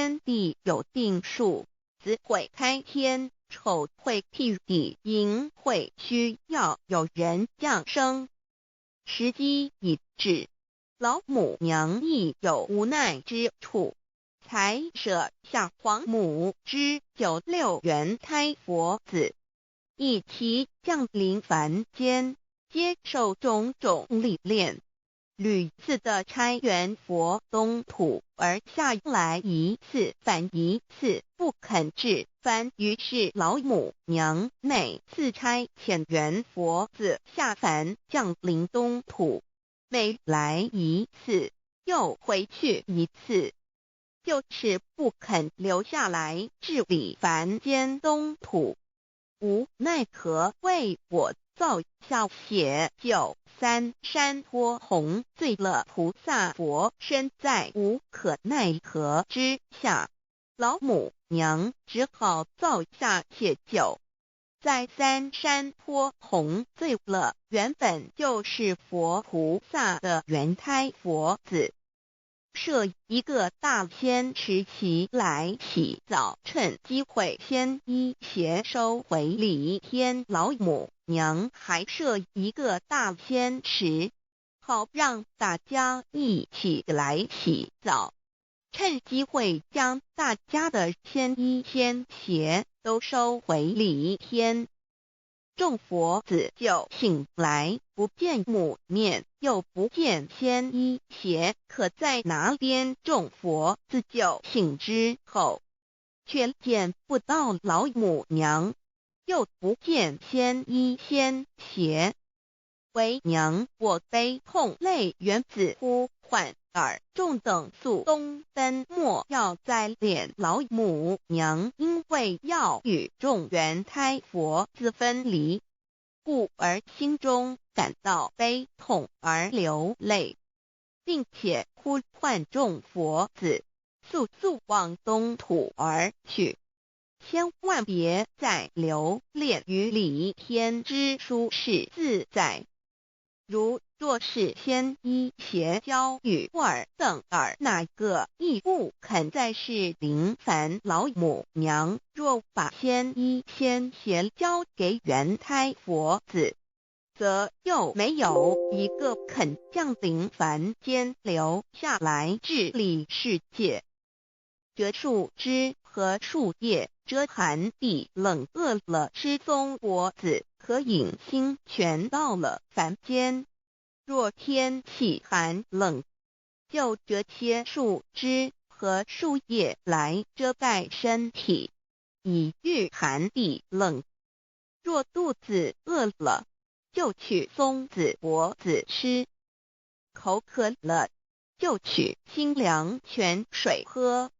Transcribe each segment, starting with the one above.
天地有定数，子会开天，丑会辟地，寅会需要有人降生。时机已至，老母娘亦有无奈之处，才舍下皇母之96元胎佛子，以其降临凡间，接受种种历练，屡次的差援佛东土而下来一次反一次不肯至凡，于是老母娘每次差遣援佛子下凡降临东土，每来一次又回去一次，就是不肯留下来治理凡间东土。无奈何为我造下血93山托红罪了菩萨佛身，在无可奈何之下，老母娘只好造下血9，在3山托红罪了原本就是佛菩萨的原胎佛子，设一个大仙池期来洗澡，趁机会先一邪收回礼天。老母娘还设一个大仙池，好让大家一起来洗澡，趁机会将大家的仙衣仙鞋都收回礼天。众佛子就醒来，不见母面，又不见仙衣鞋，可在哪边？众佛子就醒之后，却见不到老母娘，又不见仙衣仙鞋。为娘，我悲痛泪源自呼唤耳，众等速东奔，莫要再敛老母娘，因为要与众元胎佛子分离，故而心中感到悲痛而流泪，并且呼唤众佛子速速往东土而去，千万别再留恋于礼天之舒适自在。若是仙衣鞋交与尔等儿，哪个亦不肯再是临凡老母娘？若把仙衣仙鞋交给原胎佛子，则又没有一个肯降临凡间留下来治理世界。这树枝和树叶遮寒地冷饿了失踪佛子，可隐心全到了凡间。若天气寒冷，就折些树枝和树叶来遮盖身体，以御寒地冷。若肚子饿了，就取松子果子吃；口渴了，就取清凉泉水喝。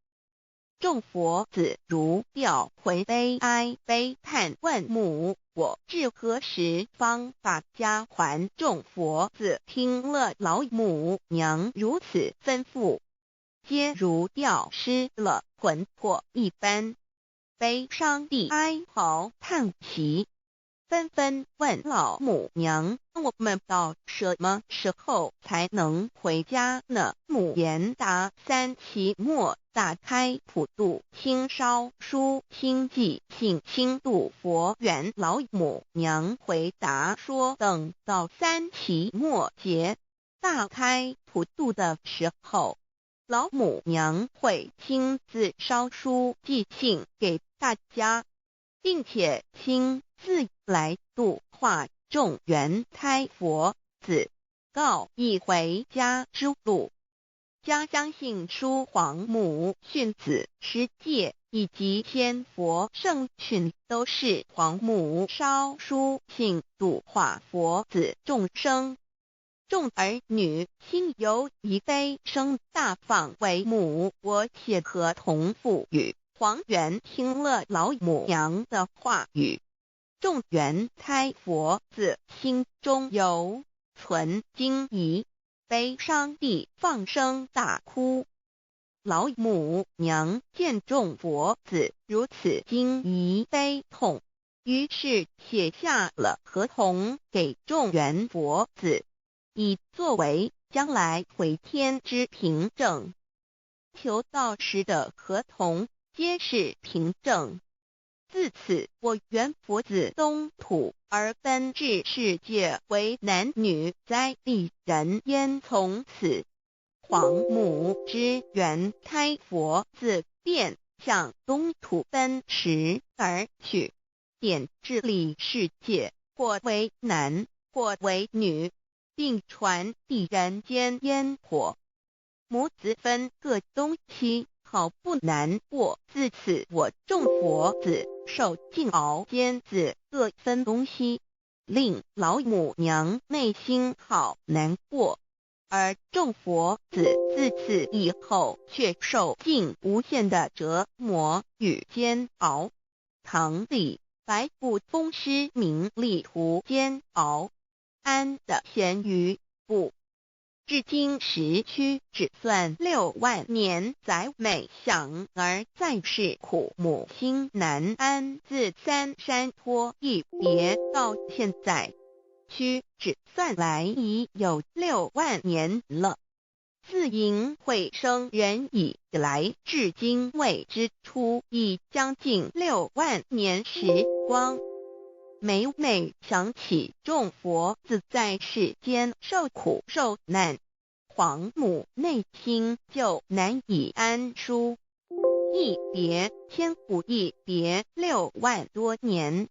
众佛子如调回悲哀悲叹，问母我至何时方把家还？众佛子听了老母娘如此吩咐，皆如吊失了魂魄一般，悲伤地哀嚎叹息，纷纷问老母娘：我们到什么时候才能回家呢？母言答：3期末打开普度清烧书清寂信清度佛缘。老母娘回答说，等到3期末节大开普度的时候，老母娘会亲自烧书寄信给大家，并且亲自来度化众元胎佛子，告一回家之路。将相信书皇母训子十戒以及仙佛圣训，都是皇母烧书信度化佛子众生。众儿女心有一悲生大放为母，我且合同赋予。皇元听了老母娘的话语，众元胎佛子心中有存惊疑，悲伤地放声大哭。老母娘见众佛子如此惊疑悲痛，于是写下了合同给众元佛子，以作为将来回天之凭证。求道时的合同，皆是凭证。自此，我原佛子东土，而奔至世界为男女哉利人焉。从此，皇母之原开佛自便向东土奔驰而去，便治理世界，或为男，或为女，并传递人间烟火。母子分各东西，好不难过。自此，我众佛子受尽熬煎子各分东西，令老母娘内心好难过。而众佛子自此以后，却受尽无限的折磨与煎熬。唐李白不风师名利图煎熬，安得闲于不？至今时区只算6万年，载每想而在世苦母心难安。自三山坡一别到现在，屈指算来已有6万年了。自寅会生人以来，至今未知出，已将近6万年时光。每每想起众佛子在世间受苦受难，皇母内心就难以安舒。一别千古，一别6万多年。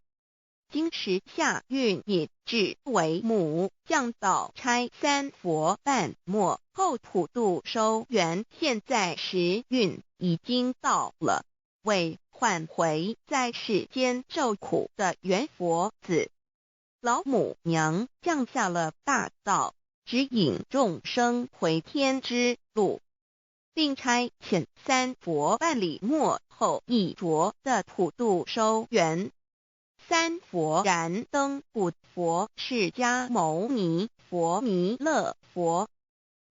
今时夏运也至为母，降道差3佛半没，后普度收圆。现在时运已经到了，为唤回在世间受苦的原佛子，老母娘降下了大道，指引众生回天之路，并差遣3佛半里末后一着的普度收圆。3佛燃灯古佛、释迦牟尼佛、弥勒佛，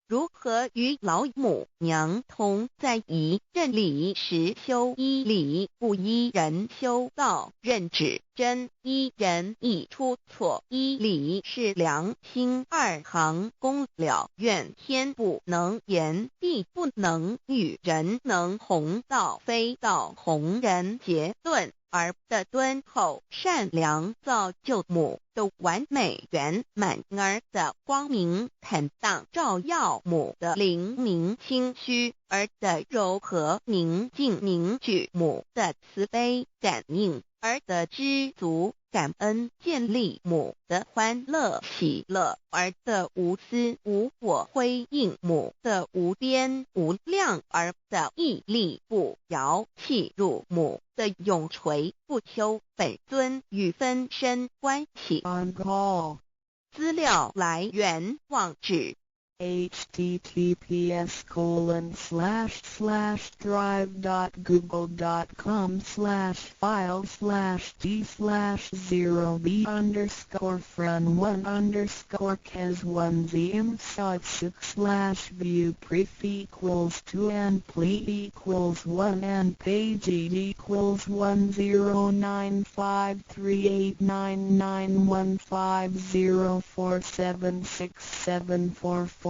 如何与老母娘同在一任理时修一理，不依人修道，任指真一人一出错，一理是良心2行公了愿，天不能言，地不能语，人能弘道，非道弘人。结论而的敦厚善良，造就母的完美圆满，儿的光明坦荡，照耀母的灵明清虚，儿的柔和宁静凝聚母的慈悲感应，儿的知足感恩建立母的欢乐喜乐，儿的无私无我辉映母的无边无量，儿的屹立不摇弃入母的永垂不朽本尊与分身关系。资料来源网址https://drive.google.com/files/d/0b_cas1zm/view pref equals 2 and plea equals 1 and page equals 109538991504767448305.